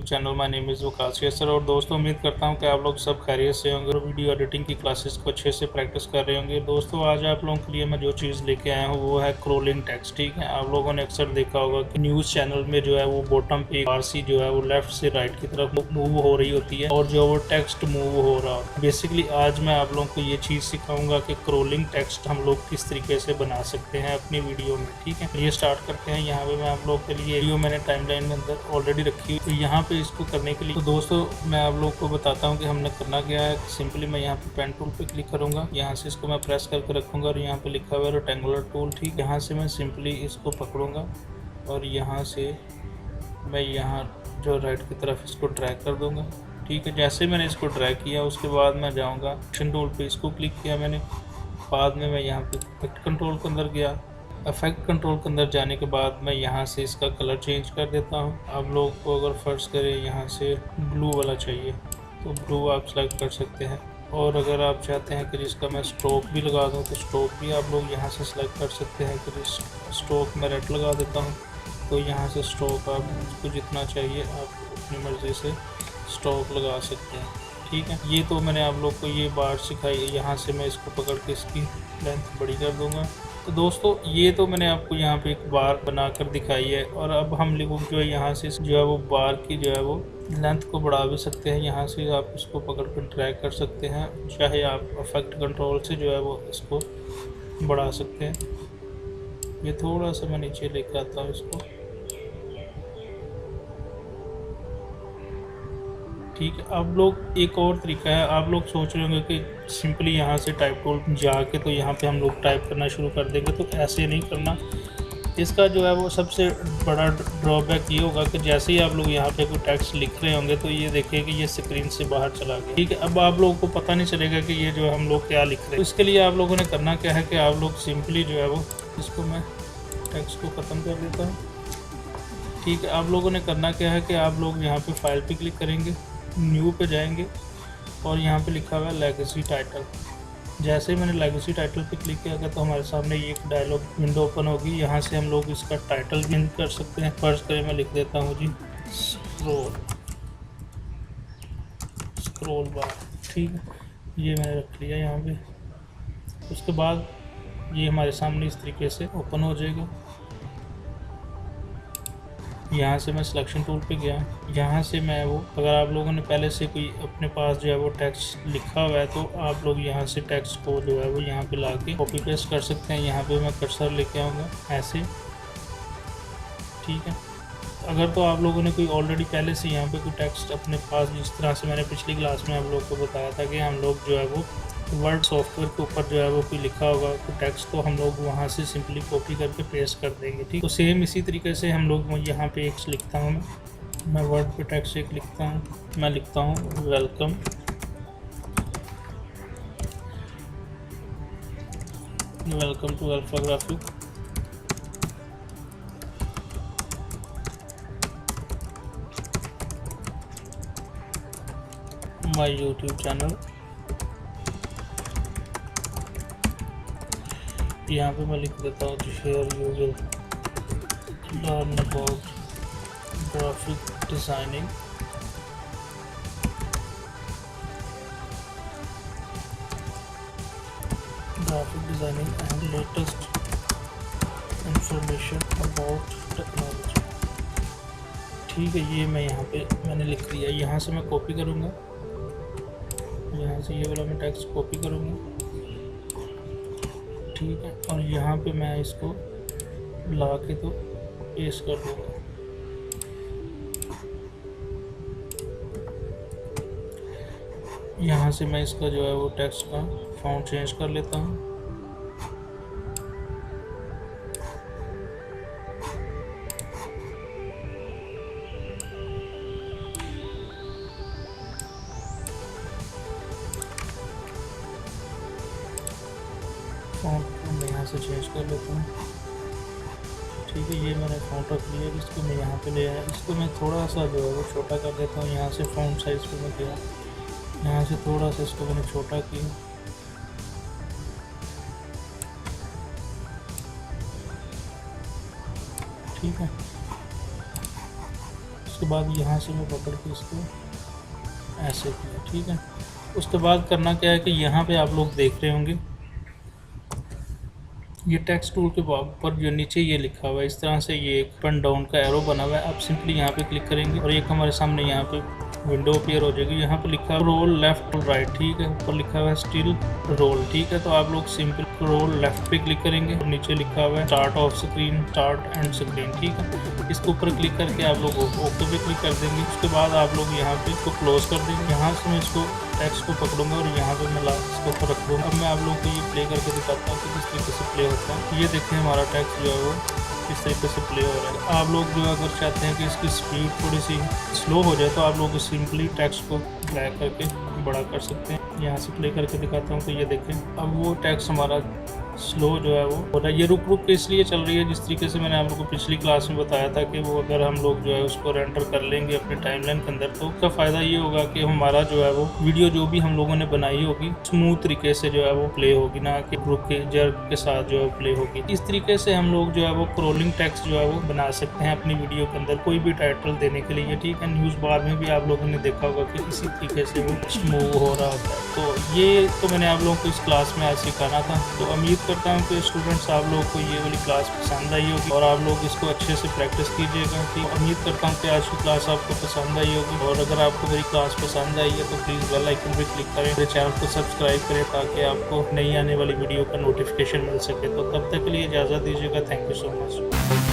Channel my name is Waqas sir. और दोस्तों, उम्मीद करता हूं कि आप लोग सब खैरियत से होंगे और वीडियो एडिटिंग की क्लासेस को अच्छे से प्रैक्टिस कर रहे होंगे। दोस्तों, आज आप लोगों के लिए मैं जो चीज़ लेके आया हूं वो है स्क्रॉलिंग टेक्स्ट। ठीक है, आप लोगों ने अक्सर देखा होगा कि न्यूज़ चैनल में जो है वो बॉटम पे आरसी जो है वो लेफ्ट से राइट की तरफ मूव हो रही होती है और जो वो टेक्स्ट मूव हो रहा है। बेसिकली आज मैं आप लोगों को ये चीज़ सिखाऊंगा कि स्क्रॉलिंग टेक्स्ट हम लोग किस तरीके से बना सकते हैं अपनी वीडियो में। ठीक है, ये स्टार्ट करते हैं। यहाँ पे मैं आप लोग के लिए वीडियो मैंने टाइमलाइन में अंदर ऑलरेडी रखी हुई, तो यहाँ पे इसको करने के लिए तो दोस्तों मैं आप लोग को बताता हूँ कि हमने करना क्या है। सिंपली मैं यहाँ पे पेन टूल पे क्लिक करूँगा, यहाँ से इसको मैं प्रेस करके रखूँगा और यहाँ पे लिखा हुआ है रेक्टेंगुलर टूल। ठीक, यहाँ से मैं सिंपली इसको पकड़ूँगा और यहाँ से मैं यहाँ जो राइट की तरफ इसको ड्रैग कर दूँगा। ठीक है, जैसे मैंने इसको ड्रैग किया उसके बाद मैं जाऊँगा एक्शन टूल पे, इसको क्लिक किया मैंने। बाद में मैं यहाँ पे इफेक्ट कंट्रोल के अंदर गया। इफेक्ट कंट्रोल के अंदर जाने के बाद मैं यहाँ से इसका कलर चेंज कर देता हूँ। आप लोग को अगर फर्स्ट करें यहाँ से ब्लू वाला चाहिए तो ब्लू आप सेलेक्ट कर सकते हैं, और अगर आप चाहते हैं कि जिसका मैं स्ट्रोक भी लगा दूँ तो स्ट्रोक भी आप लोग यहाँ से सेलेक्ट कर सकते हैं कि स्ट्रोक में रेड लगा देता हूँ। तो यहाँ से स्ट्रोक आपको जितना चाहिए आप अपनी मर्ज़ी से स्ट्रोक लगा सकते हैं। ठीक है, ये तो मैंने आप लोग को ये बार सिखाई है। यहाँ से मैं इसको पकड़ के इसकी लेंथ बड़ी कर दूँगा। तो दोस्तों, ये तो मैंने आपको यहाँ पे एक बार बनाकर दिखाई है, और अब हम लोग जो है यहाँ से जो है वो बार की जो है वो लेंथ को बढ़ा भी सकते हैं। यहाँ से आप इसको पकड़ कर ड्रैग कर सकते हैं, चाहे आप इफेक्ट कंट्रोल से जो है वो इसको बढ़ा सकते हैं। ये थोड़ा सा मैं नीचे लेकर आता हूँ इसको। ठीक है, अब लोग एक और तरीका है, आप लोग सोच रहे होंगे कि सिंपली यहाँ से टाइप टूल जाके तो यहाँ पे हम लोग टाइप करना शुरू कर देंगे, तो ऐसे नहीं करना। इसका जो है वो सबसे बड़ा ड्रॉबैक ये होगा कि जैसे ही आप लोग यहाँ पे कोई टेक्स्ट लिख रहे होंगे तो ये देखिए कि ये स्क्रीन से बाहर चला गया। ठीक है, अब आप लोगों को पता नहीं चलेगा कि ये जो है हम लोग क्या लिख रहे हैं। तो इसके लिए आप लोगों ने करना क्या है कि आप लोग सिंपली जो है वो इसको मैं टेक्स्ट को ख़त्म कर देता हूँ। ठीक है, आप लोगों ने करना क्या है कि आप लोग यहाँ पे फाइल पे क्लिक करेंगे, न्यू पे जाएंगे और यहाँ पे लिखा हुआ है लेगेसी टाइटल। जैसे ही मैंने लेगेसी टाइटल पे क्लिक किया गया तो हमारे सामने ये एक डायलॉग विंडो ओपन होगी। यहाँ से हम लोग इसका टाइटल चेंज कर सकते हैं। फर्ज करें मैं लिख देता हूँ जी स्क्रोल बार। ठीक है, ये मैंने रख लिया यहाँ पे। उसके बाद ये हमारे सामने इस तरीके से ओपन हो जाएगा। यहाँ से मैं सिलेक्शन टूल पे गया, यहाँ से मैं वो अगर आप लोगों ने पहले से कोई अपने पास जो है वो टेक्स्ट लिखा हुआ है तो आप लोग यहाँ से टेक्स्ट को जो है वो यहाँ पे ला के कॉपी पेस्ट कर सकते हैं। यहाँ पे मैं कर्सर लेके आऊँगा ऐसे। ठीक है, अगर तो आप लोगों ने कोई ऑलरेडी पहले से यहाँ पे कोई टेक्स्ट अपने पास, जिस तरह से मैंने पिछली क्लास में आप लोग को बताया था कि हम लोग जो है वो वर्ड सॉफ्टवेयर के ऊपर जो है वो कोई लिखा होगा तो टेक्स्ट को हम लोग वहाँ से सिंपली कॉपी करके पेस्ट कर देंगे। ठीक, तो सेम इसी तरीके से हम लोग यहाँ पे एक लिखता हूँ मैं वर्ड पे टेक्स्ट एक लिखता हूँ, मैं लिखता हूँ welcome to Alpha Graphic. My YouTube channel. यहाँ पे मैं लिख देता हूँ share you will learn about graphic designing. And latest information about technology. ठीक है, ये मैं यहाँ पे मैंने लिख लिया। यहाँ से मैं कॉपी करूँगा, यहाँ से ये वाला मैं टेक्स्ट कॉपी करूँगा। ठीक है, और यहाँ पे मैं इसको ला के तो पेस्ट कर दूँगा। यहाँ से मैं इसका जो है वो टेक्स्ट का फॉन्ट चेंज कर लेता हूँ। फॉन्ट को मैं यहाँ से चेंज कर लेता हूँ। ठीक है, ये मैंने फॉन्ट रख लिया। इसको मैं यहाँ पे ले आया, इसको मैं थोड़ा सा जो है वो छोटा कर देता हूँ। यहाँ से फॉन्ट साइज़ पे मैं गया, यहाँ से थोड़ा सा इसको मैंने छोटा किया। ठीक है, उसके बाद यहाँ से मैं पकड़ के इसको ऐसे किया, ठीक है। उसके बाद करना क्या है कि यहाँ पे आप लोग देख रहे होंगे ये टेक्स्ट टूल के ऊपर जो नीचे ये लिखा हुआ है इस तरह से, ये एक अप एंड डाउन का एरो बना हुआ है। आप सिंपली यहाँ पे क्लिक करेंगे और एक हमारे सामने यहाँ पे विंडो अपीयर हो जाएगी। यहाँ पे लिखा है रोल लेफ्ट राइट, ठीक है। ऊपर लिखा हुआ है स्टिल रोल, ठीक है। तो आप लोग सिंपल रोल लेफ्ट पे क्लिक करेंगे और नीचे लिखा हुआ है start of screen, start and screen, ठीक है। इसके ऊपर क्लिक करके आप लोग ओके पे क्लिक कर देंगे। उसके बाद आप लोग यहाँ पे इसको क्लोज कर देंगे। यहाँ से मैं इसको टेक्स्ट को पकड़ूंगा और यहाँ पे मैं इसके ऊपर रख दूँगा। अब मैं आप लोगों को ये प्ले करके दिखाता हूँ कि किस तरीके से प्ले होता है। ये देखिए हमारा टेक्स्ट जो है वो किस तरीके से प्ले हो रहा है। आप लोग जो अगर चाहते हैं कि इसकी स्पीड थोड़ी सी स्लो हो जाए तो आप लोग सिंपली टेक्स्ट को ड्रैग करके बड़ा कर सकते हैं। यहाँ से प्ले करके दिखाता हूँ तो ये देखें अब वो टेक्स्ट हमारा स्लो जो है वो हो रहा है। ये रुक के इसलिए चल रही है जिस तरीके से मैंने आप लोगों को पिछली क्लास में बताया था कि वो अगर हम लोग जो है उसको रेंडर कर लेंगे अपने टाइमलाइन के अंदर तो उसका फ़ायदा ये होगा कि हमारा जो है वो वीडियो जो भी हम लोगों ने बनाई होगी स्मूथ तरीके से जो है वो प्ले होगी, ना कि रुक के जर्क के साथ जो है प्ले होगी। इस तरीके से हम लोग जो है वो स्क्रॉलिंग टेक्स्ट जो है वो बना सकते हैं अपनी वीडियो के अंदर कोई भी टाइटल देने के लिए, ठीक है। न्यूज़ बार में भी आप लोगों ने देखा होगा कि इसी तरीके से वो मूव हो रहा होता है। तो ये तो मैंने आप लोगों को इस क्लास में आज सिखाना था। तो उम्मीद करता हूँ कि स्टूडेंट्स आप लोगों को ये वाली क्लास पसंद आई होगी और आप लोग इसको अच्छे से प्रैक्टिस कीजिएगा। ठीक, उम्मीद करता हूँ कि आज की क्लास आपको पसंद आई होगी और अगर आपको मेरी क्लास पसंद आई है तो प्लीज़ बेल आइकन पे क्लिक करें, मेरे चैनल को सब्सक्राइब करें ताकि आपको नई आने वाली वीडियो का नोटिफिकेशन मिल सके। तो तब तक के लिए इजाज़त दीजिएगा। Thank you so much.